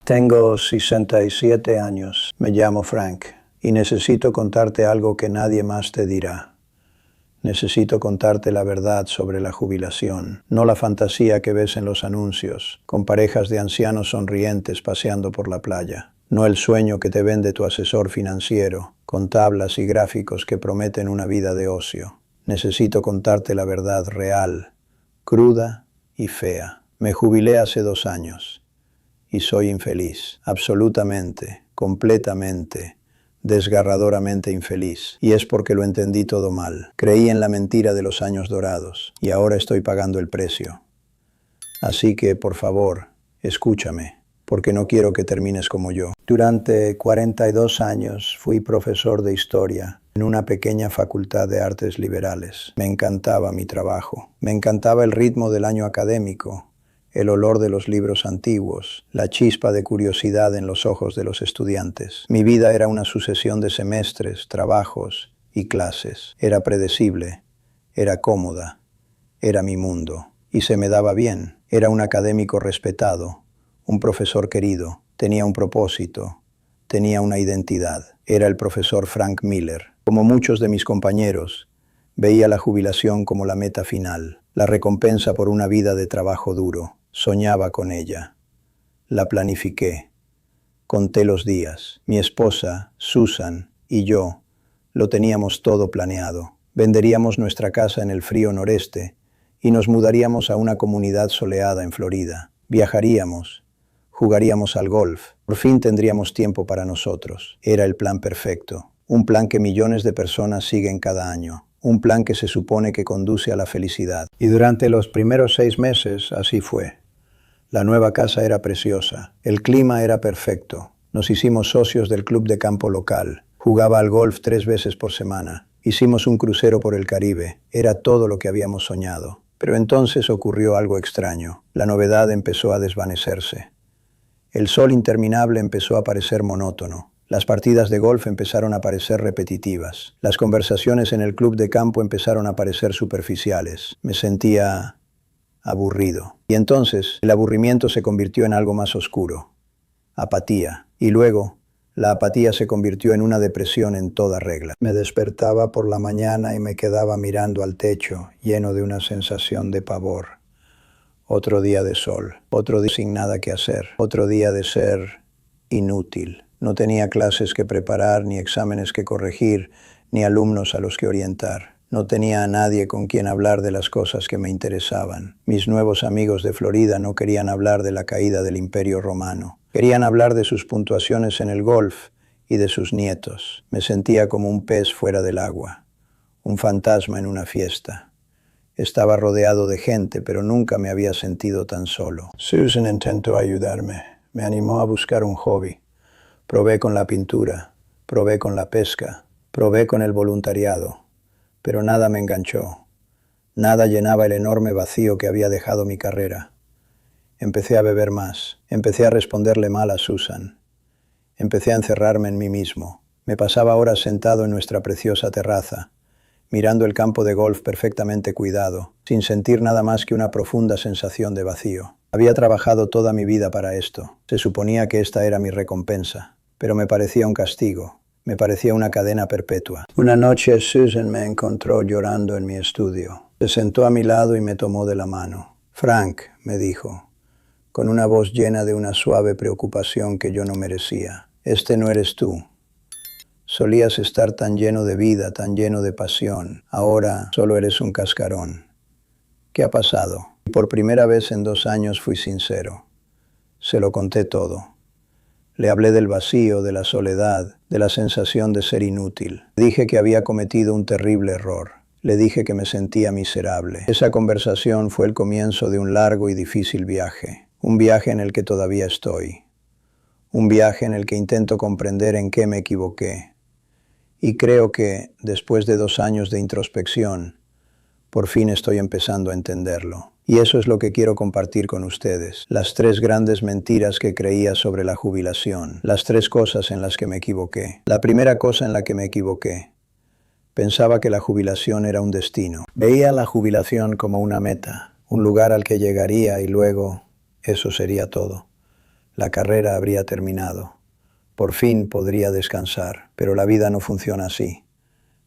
Tengo 67 años, me llamo Frank, y necesito contarte algo que nadie más te dirá. Necesito contarte la verdad sobre la jubilación, no la fantasía que ves en los anuncios, con parejas de ancianos sonrientes paseando por la playa. No el sueño que te vende tu asesor financiero, con tablas y gráficos que prometen una vida de ocio. Necesito contarte la verdad real, cruda y fea. Me jubilé hace 2 años y soy infeliz, absolutamente, completamente, desgarradoramente infeliz. Y es porque lo entendí todo mal. Creí en la mentira de los años dorados y ahora estoy pagando el precio. Así que, por favor, escúchame, porque no quiero que termines como yo. Durante 42 años fui profesor de historia en una pequeña facultad de artes liberales. Me encantaba mi trabajo. Me encantaba el ritmo del año académico, el olor de los libros antiguos, la chispa de curiosidad en los ojos de los estudiantes. Mi vida era una sucesión de semestres, trabajos y clases. Era predecible, era cómoda, era mi mundo. Y se me daba bien. Era un académico respetado, un profesor querido, tenía un propósito, tenía una identidad. Era el profesor Frank Miller. Como muchos de mis compañeros, veía la jubilación como la meta final, la recompensa por una vida de trabajo duro. Soñaba con ella. La planifiqué. Conté los días. Mi esposa, Susan, y yo lo teníamos todo planeado. Venderíamos nuestra casa en el frío noreste y nos mudaríamos a una comunidad soleada en Florida. Viajaríamos, jugaríamos al golf. Por fin tendríamos tiempo para nosotros. Era el plan perfecto. Un plan que millones de personas siguen cada año. Un plan que se supone que conduce a la felicidad. Y durante los primeros 6 meses así fue. La nueva casa era preciosa. El clima era perfecto. Nos hicimos socios del club de campo local. Jugaba al golf 3 veces por semana. Hicimos un crucero por el Caribe. Era todo lo que habíamos soñado. Pero entonces ocurrió algo extraño. La novedad empezó a desvanecerse. El sol interminable empezó a parecer monótono. Las partidas de golf empezaron a parecer repetitivas. Las conversaciones en el club de campo empezaron a parecer superficiales. Me sentía aburrido. Y entonces el aburrimiento se convirtió en algo más oscuro. Apatía. Y luego la apatía se convirtió en una depresión en toda regla. Me despertaba por la mañana y me quedaba mirando al techo, lleno de una sensación de pavor. Otro día de sol. Otro día sin nada que hacer. Otro día de ser inútil. No tenía clases que preparar, ni exámenes que corregir, ni alumnos a los que orientar. No tenía a nadie con quien hablar de las cosas que me interesaban. Mis nuevos amigos de Florida no querían hablar de la caída del Imperio Romano. Querían hablar de sus puntuaciones en el golf y de sus nietos. Me sentía como un pez fuera del agua, un fantasma en una fiesta. Estaba rodeado de gente, pero nunca me había sentido tan solo. Susan intentó ayudarme. Me animó a buscar un hobby. Probé con la pintura, probé con la pesca, probé con el voluntariado. Pero nada me enganchó. Nada llenaba el enorme vacío que había dejado mi carrera. Empecé a beber más. Empecé a responderle mal a Susan. Empecé a encerrarme en mí mismo. Me pasaba horas sentado en nuestra preciosa terraza, mirando el campo de golf perfectamente cuidado, sin sentir nada más que una profunda sensación de vacío. Había trabajado toda mi vida para esto. Se suponía que esta era mi recompensa, pero me parecía un castigo. Me parecía una cadena perpetua. Una noche Susan me encontró llorando en mi estudio. Se sentó a mi lado y me tomó de la mano. Frank, me dijo, con una voz llena de una suave preocupación que yo no merecía. Este no eres tú. Solías estar tan lleno de vida, tan lleno de pasión. Ahora solo eres un cascarón. ¿Qué ha pasado? Y por primera vez en 2 años fui sincero. Se lo conté todo. Le hablé del vacío, de la soledad, de la sensación de ser inútil. Le dije que había cometido un terrible error. Le dije que me sentía miserable. Esa conversación fue el comienzo de un largo y difícil viaje. Un viaje en el que todavía estoy. Un viaje en el que intento comprender en qué me equivoqué. Y creo que, después de 2 años de introspección, por fin estoy empezando a entenderlo. Y eso es lo que quiero compartir con ustedes. Las 3 grandes mentiras que creía sobre la jubilación. Las 3 cosas en las que me equivoqué. La primera cosa en la que me equivoqué. Pensaba que la jubilación era un destino. Veía la jubilación como una meta, un lugar al que llegaría y luego eso sería todo. La carrera habría terminado. Por fin podría descansar, pero la vida no funciona así.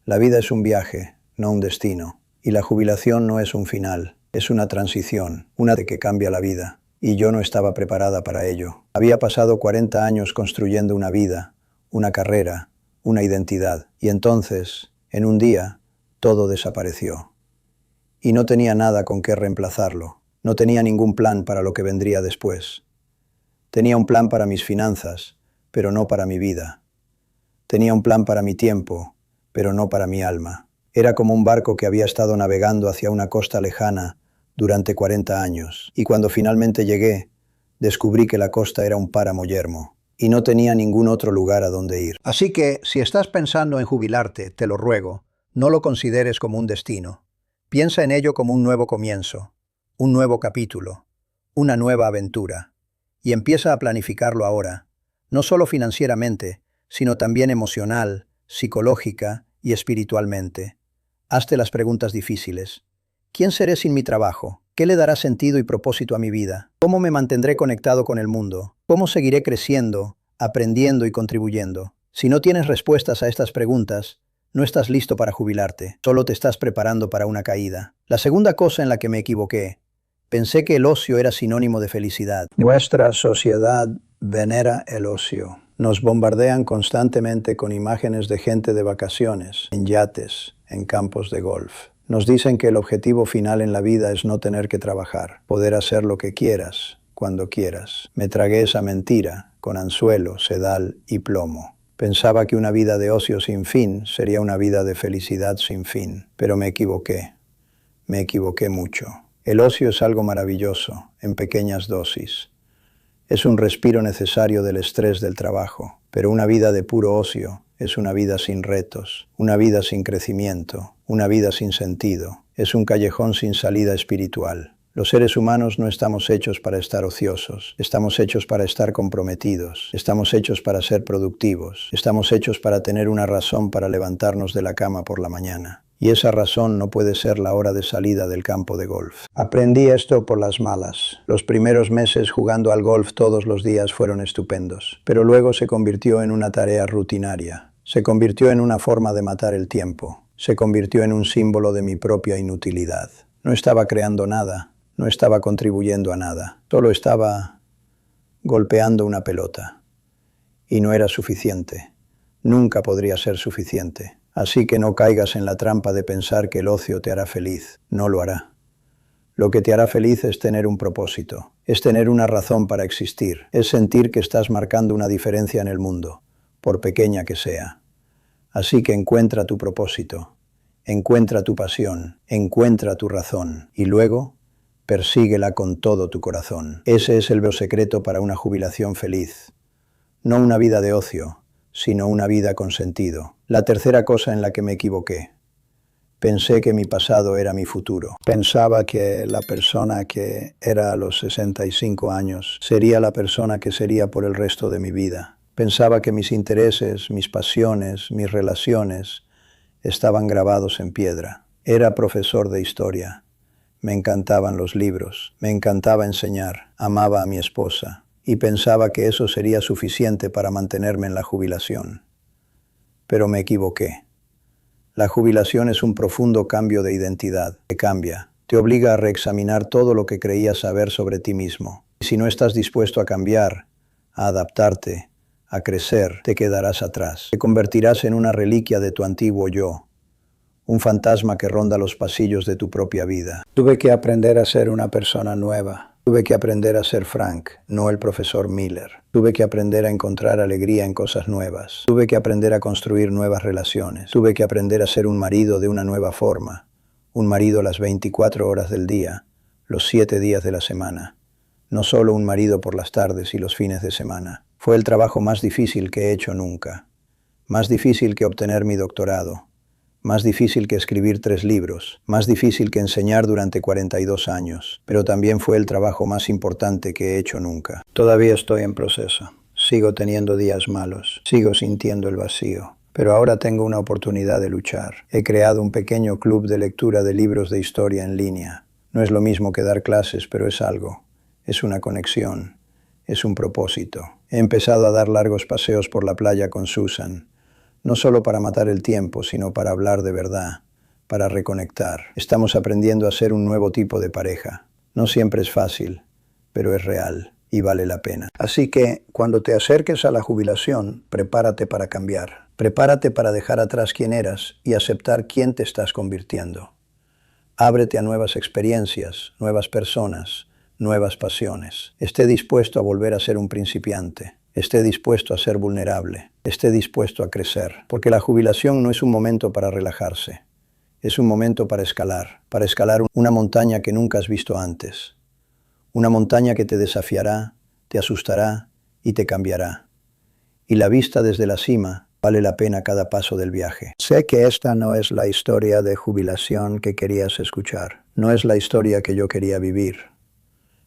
La vida es un viaje, no un destino. Y la jubilación no es un final, es una transición, una de que cambia la vida. Y yo no estaba preparada para ello. Había pasado 40 años construyendo una vida, una carrera, una identidad. Y entonces, en un día, todo desapareció. Y no tenía nada con qué reemplazarlo. No tenía ningún plan para lo que vendría después. Tenía un plan para mis finanzas, pero no para mi vida. Tenía un plan para mi tiempo, pero no para mi alma. Era como un barco que había estado navegando hacia una costa lejana durante 40 años. Y cuando finalmente llegué, descubrí que la costa era un páramo yermo y no tenía ningún otro lugar a donde ir. Así que, si estás pensando en jubilarte, te lo ruego, no lo consideres como un destino. Piensa en ello como un nuevo comienzo, un nuevo capítulo, una nueva aventura. Y empieza a planificarlo ahora, no solo financieramente, sino también emocional, psicológica y espiritualmente. Hazte las preguntas difíciles. ¿Quién seré sin mi trabajo? ¿Qué le dará sentido y propósito a mi vida? ¿Cómo me mantendré conectado con el mundo? ¿Cómo seguiré creciendo, aprendiendo y contribuyendo? Si no tienes respuestas a estas preguntas, no estás listo para jubilarte, solo te estás preparando para una caída. La segunda cosa en la que me equivoqué, pensé que el ocio era sinónimo de felicidad. Nuestra sociedad venera el ocio. Nos bombardean constantemente con imágenes de gente de vacaciones, en yates, en campos de golf. Nos dicen que el objetivo final en la vida es no tener que trabajar, poder hacer lo que quieras, cuando quieras. Me tragué esa mentira, con anzuelo, sedal y plomo. Pensaba que una vida de ocio sin fin sería una vida de felicidad sin fin, pero me equivoqué. Me equivoqué mucho. El ocio es algo maravilloso, en pequeñas dosis. Es un respiro necesario del estrés del trabajo, pero una vida de puro ocio es una vida sin retos, una vida sin crecimiento, una vida sin sentido. Es un callejón sin salida espiritual. Los seres humanos no estamos hechos para estar ociosos, estamos hechos para estar comprometidos, estamos hechos para ser productivos, estamos hechos para tener una razón para levantarnos de la cama por la mañana. Y esa razón no puede ser la hora de salida del campo de golf. Aprendí esto por las malas. Los primeros meses jugando al golf todos los días fueron estupendos, pero luego se convirtió en una tarea rutinaria. Se convirtió en una forma de matar el tiempo. Se convirtió en un símbolo de mi propia inutilidad. No estaba creando nada, no estaba contribuyendo a nada. Solo estaba golpeando una pelota. Y no era suficiente. Nunca podría ser suficiente. Así que no caigas en la trampa de pensar que el ocio te hará feliz. No lo hará. Lo que te hará feliz es tener un propósito, es tener una razón para existir, es sentir que estás marcando una diferencia en el mundo, por pequeña que sea. Así que encuentra tu propósito, encuentra tu pasión, encuentra tu razón y luego persíguela con todo tu corazón. Ese es el secreto para una jubilación feliz. No una vida de ocio, sino una vida con sentido. La tercera cosa en la que me equivoqué. Pensé que mi pasado era mi futuro. Pensaba que la persona que era a los 65 años sería la persona que sería por el resto de mi vida. Pensaba que mis intereses, mis pasiones, mis relaciones estaban grabados en piedra. Era profesor de historia. Me encantaban los libros. Me encantaba enseñar. Amaba a mi esposa. Y pensaba que eso sería suficiente para mantenerme en la jubilación. Pero me equivoqué. La jubilación es un profundo cambio de identidad. Te cambia, te obliga a reexaminar todo lo que creías saber sobre ti mismo. Y si no estás dispuesto a cambiar, a adaptarte, a crecer, te quedarás atrás. Te convertirás en una reliquia de tu antiguo yo, un fantasma que ronda los pasillos de tu propia vida. Tuve que aprender a ser una persona nueva. Tuve que aprender a ser Frank, no el profesor Miller. Tuve que aprender a encontrar alegría en cosas nuevas. Tuve que aprender a construir nuevas relaciones. Tuve que aprender a ser un marido de una nueva forma. Un marido las 24 horas del día, los 7 días de la semana. No solo un marido por las tardes y los fines de semana. Fue el trabajo más difícil que he hecho nunca. Más difícil que obtener mi doctorado. Más difícil que escribir 3 libros, más difícil que enseñar durante 42 años, pero también fue el trabajo más importante que he hecho nunca. Todavía estoy en proceso, sigo teniendo días malos, sigo sintiendo el vacío, pero ahora tengo una oportunidad de luchar. He creado un pequeño club de lectura de libros de historia en línea. No es lo mismo que dar clases, pero es algo, es una conexión. es un propósito. He empezado a dar largos paseos por la playa con Susan, no solo para matar el tiempo, sino para hablar de verdad, para reconectar. Estamos aprendiendo a ser un nuevo tipo de pareja. No siempre es fácil, pero es real y vale la pena. Así que, cuando te acerques a la jubilación, prepárate para cambiar. Prepárate para dejar atrás quién eras y aceptar quién te estás convirtiendo. Ábrete a nuevas experiencias, nuevas personas, nuevas pasiones. Esté dispuesto a volver a ser un principiante. Esté dispuesto a ser vulnerable. Esté dispuesto a crecer. Porque la jubilación no es un momento para relajarse. Es un momento para escalar una montaña que nunca has visto antes. Una montaña que te desafiará, te asustará y te cambiará. Y la vista desde la cima vale la pena cada paso del viaje. Sé que esta no es la historia de jubilación que querías escuchar. No es la historia que yo quería vivir.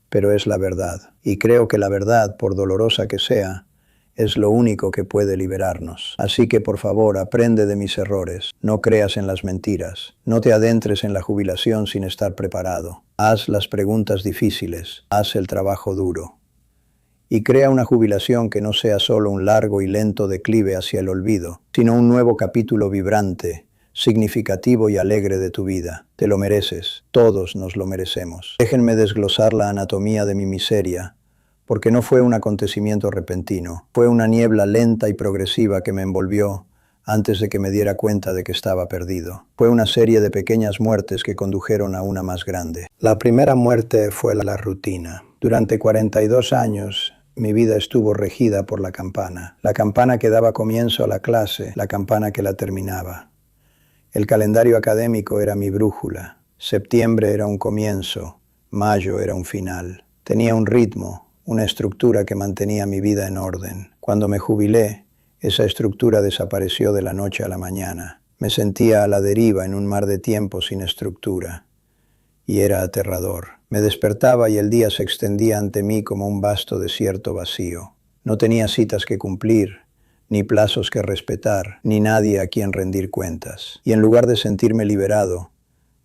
Pero es la verdad. Y creo que la verdad, por dolorosa que sea, es lo único que puede liberarnos. Así que por favor, aprende de mis errores. No creas en las mentiras. No te adentres en la jubilación sin estar preparado. Haz las preguntas difíciles. Haz el trabajo duro. Y crea una jubilación que no sea solo un largo y lento declive hacia el olvido, sino un nuevo capítulo vibrante, significativo y alegre de tu vida. Te lo mereces. Todos nos lo merecemos. Déjenme desglosar la anatomía de mi miseria, porque no fue un acontecimiento repentino. Fue una niebla lenta y progresiva que me envolvió antes de que me diera cuenta de que estaba perdido. Fue una serie de pequeñas muertes que condujeron a una más grande. La primera muerte fue la rutina. Durante 42 años, mi vida estuvo regida por la campana que daba comienzo a la clase, la campana que la terminaba. El calendario académico era mi brújula. Septiembre era un comienzo, mayo era un final. Tenía un ritmo, una estructura que mantenía mi vida en orden. Cuando me jubilé, esa estructura desapareció de la noche a la mañana. Me sentía a la deriva en un mar de tiempo sin estructura. Y era aterrador. Me despertaba y el día se extendía ante mí como un vasto desierto vacío. No tenía citas que cumplir, ni plazos que respetar, ni nadie a quien rendir cuentas. Y en lugar de sentirme liberado,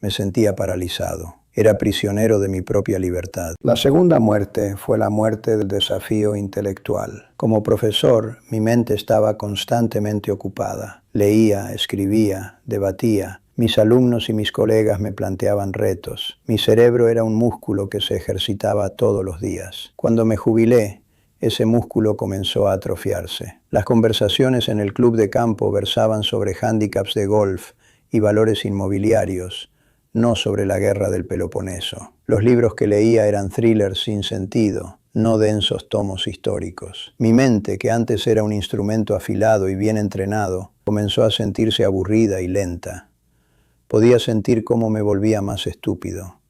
me sentía paralizado. Era prisionero de mi propia libertad. La segunda muerte fue la muerte del desafío intelectual. Como profesor, mi mente estaba constantemente ocupada. Leía, escribía, debatía. Mis alumnos y mis colegas me planteaban retos. Mi cerebro era un músculo que se ejercitaba todos los días. Cuando me jubilé, ese músculo comenzó a atrofiarse. Las conversaciones en el club de campo versaban sobre hándicaps de golf y valores inmobiliarios, no sobre la guerra del Peloponeso. Los libros que leía eran thrillers sin sentido, no densos tomos históricos. Mi mente, que antes era un instrumento afilado y bien entrenado, comenzó a sentirse aburrida y lenta. Podía sentir cómo me volvía más estúpido,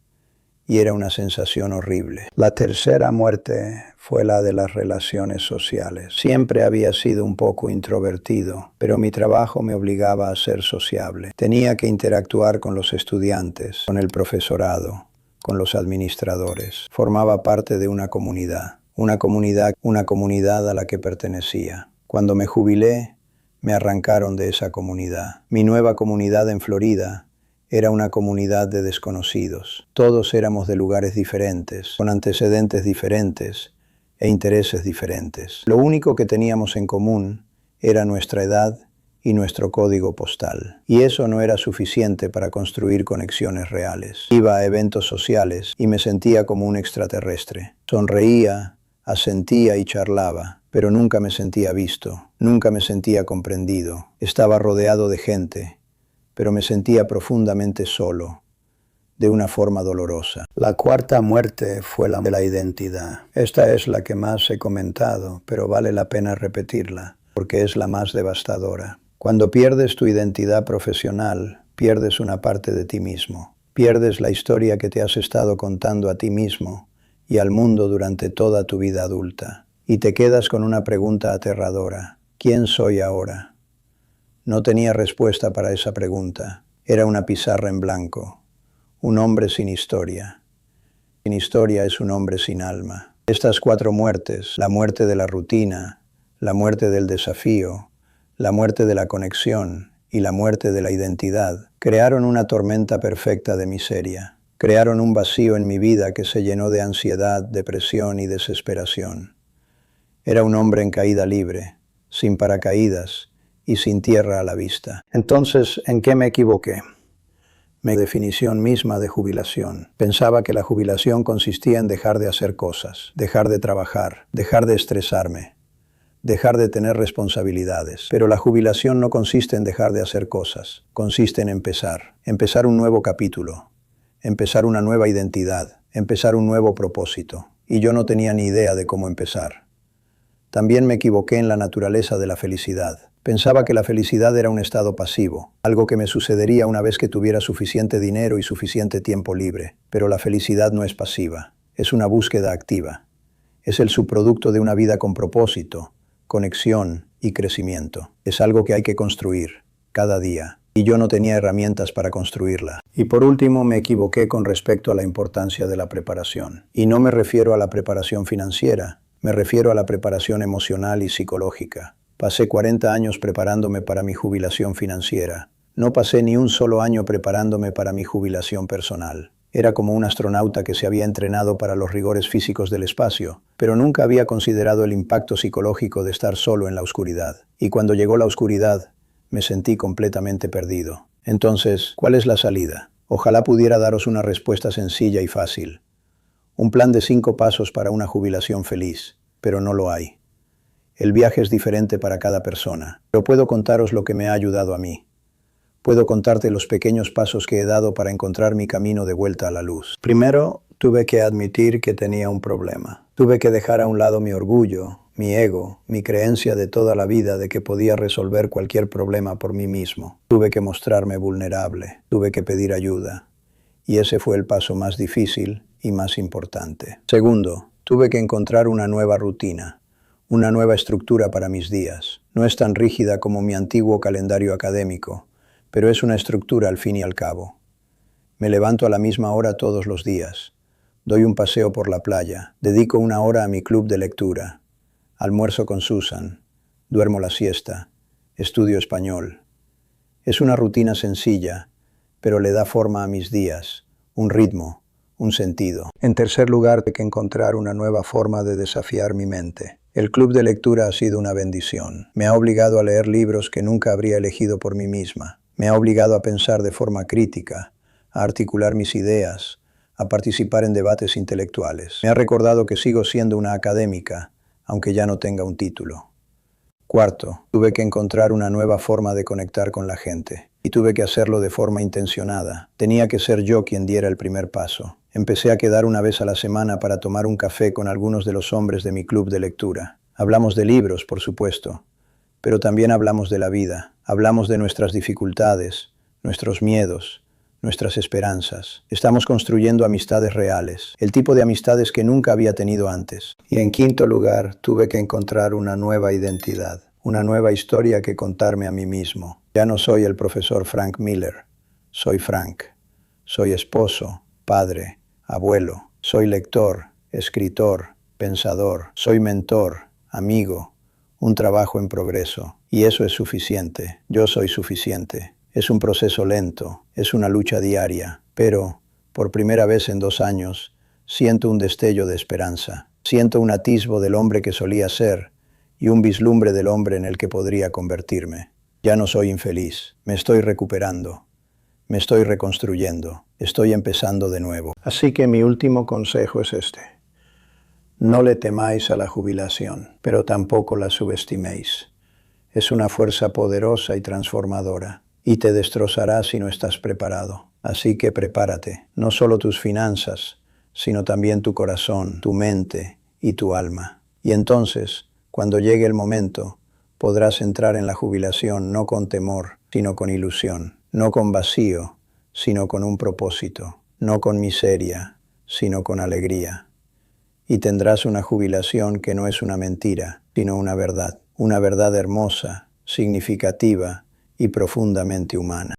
y era una sensación horrible. La tercera muerte fue la de las relaciones sociales. Siempre había sido un poco introvertido, pero mi trabajo me obligaba a ser sociable. Tenía que interactuar con los estudiantes, con el profesorado, con los administradores. Formaba parte de una comunidad a la que pertenecía. Cuando me jubilé, me arrancaron de esa comunidad. Mi nueva comunidad en Florida era una comunidad de desconocidos. Todos éramos de lugares diferentes, con antecedentes diferentes e intereses diferentes. Lo único que teníamos en común era nuestra edad y nuestro código postal. Y eso no era suficiente para construir conexiones reales. Iba a eventos sociales y me sentía como un extraterrestre. Sonreía, asentía y charlaba, pero nunca me sentía visto, nunca me sentía comprendido. Estaba rodeado de gente, pero me sentía profundamente solo, de una forma dolorosa. La cuarta muerte fue la de la identidad. Esta es la que más he comentado, pero vale la pena repetirla, porque es la más devastadora. Cuando pierdes tu identidad profesional, pierdes una parte de ti mismo. Pierdes la historia que te has estado contando a ti mismo y al mundo durante toda tu vida adulta. Y te quedas con una pregunta aterradora. ¿Quién soy ahora? No tenía respuesta para esa pregunta. Era una pizarra en blanco. Un hombre sin historia. Sin historia es un hombre sin alma. Estas cuatro muertes, la muerte de la rutina, la muerte del desafío, la muerte de la conexión y la muerte de la identidad, crearon una tormenta perfecta de miseria. Crearon un vacío en mi vida que se llenó de ansiedad, depresión y desesperación. Era un hombre en caída libre, sin paracaídas y sin tierra a la vista. Entonces, ¿en qué me equivoqué? Mi definición misma de jubilación. Pensaba que la jubilación consistía en dejar de hacer cosas, dejar de trabajar, dejar de estresarme, dejar de tener responsabilidades. Pero la jubilación no consiste en dejar de hacer cosas, consiste en empezar un nuevo capítulo, empezar una nueva identidad, empezar un nuevo propósito. Y yo no tenía ni idea de cómo empezar. También me equivoqué en la naturaleza de la felicidad. Pensaba que la felicidad era un estado pasivo, algo que me sucedería una vez que tuviera suficiente dinero y suficiente tiempo libre. Pero la felicidad no es pasiva, es una búsqueda activa. Es el subproducto de una vida con propósito, conexión y crecimiento. Es algo que hay que construir, cada día. Y yo no tenía herramientas para construirla. Y por último, me equivoqué con respecto a la importancia de la preparación. Y no me refiero a la preparación financiera, me refiero a la preparación emocional y psicológica. Pasé 40 años preparándome para mi jubilación financiera. No pasé ni un solo año preparándome para mi jubilación personal. Era como un astronauta que se había entrenado para los rigores físicos del espacio, pero nunca había considerado el impacto psicológico de estar solo en la oscuridad. Y cuando llegó la oscuridad, me sentí completamente perdido. Entonces, ¿cuál es la salida? Ojalá pudiera daros una respuesta sencilla y fácil. Un plan de 5 pasos para una jubilación feliz, pero no lo hay. El viaje es diferente para cada persona, pero puedo contaros lo que me ha ayudado a mí. Puedo contarte los pequeños pasos que he dado para encontrar mi camino de vuelta a la luz. Primero, tuve que admitir que tenía un problema. Tuve que dejar a un lado mi orgullo, mi ego, mi creencia de toda la vida de que podía resolver cualquier problema por mí mismo. Tuve que mostrarme vulnerable, tuve que pedir ayuda. Y ese fue el paso más difícil y más importante. Segundo, tuve que encontrar una nueva rutina. Una nueva estructura para mis días. No es tan rígida como mi antiguo calendario académico, pero es una estructura al fin y al cabo. Me levanto a la misma hora todos los días. Doy un paseo por la playa. Dedico 1 hora a mi club de lectura. Almuerzo con Susan. Duermo la siesta. Estudio español. Es una rutina sencilla, pero le da forma a mis días, un ritmo, un sentido. En tercer lugar, tengo que encontrar una nueva forma de desafiar mi mente. El club de lectura ha sido una bendición. Me ha obligado a leer libros que nunca habría elegido por mí misma. Me ha obligado a pensar de forma crítica, a articular mis ideas, a participar en debates intelectuales. Me ha recordado que sigo siendo una académica, aunque ya no tenga un título. Cuarto, tuve que encontrar una nueva forma de conectar con la gente. Y tuve que hacerlo de forma intencionada. Tenía que ser yo quien diera el primer paso. Empecé a quedar 1 vez a la semana para tomar un café con algunos de los hombres de mi club de lectura. Hablamos de libros, por supuesto, pero también hablamos de la vida. Hablamos de nuestras dificultades, nuestros miedos, nuestras esperanzas. Estamos construyendo amistades reales, el tipo de amistades que nunca había tenido antes. Y en quinto lugar, tuve que encontrar una nueva identidad, una nueva historia que contarme a mí mismo. Ya no soy el profesor Frank Miller, soy Frank. Soy esposo, padre, abuelo. Soy lector, escritor, pensador. Soy mentor, amigo, un trabajo en progreso. Y eso es suficiente. Yo soy suficiente. Es un proceso lento, es una lucha diaria. Pero, por primera vez en 2 años, siento un destello de esperanza. Siento un atisbo del hombre que solía ser y un vislumbre del hombre en el que podría convertirme. Ya no soy infeliz. Me estoy recuperando. Me estoy reconstruyendo, estoy empezando de nuevo. Así que mi último consejo es este. No le temáis a la jubilación, pero tampoco la subestiméis. Es una fuerza poderosa y transformadora, y te destrozará si no estás preparado. Así que prepárate, no solo tus finanzas, sino también tu corazón, tu mente y tu alma. Y entonces, cuando llegue el momento, podrás entrar en la jubilación no con temor, sino con ilusión. No con vacío, sino con un propósito. No con miseria, sino con alegría. Y tendrás una jubilación que no es una mentira, sino una verdad. Una verdad hermosa, significativa y profundamente humana.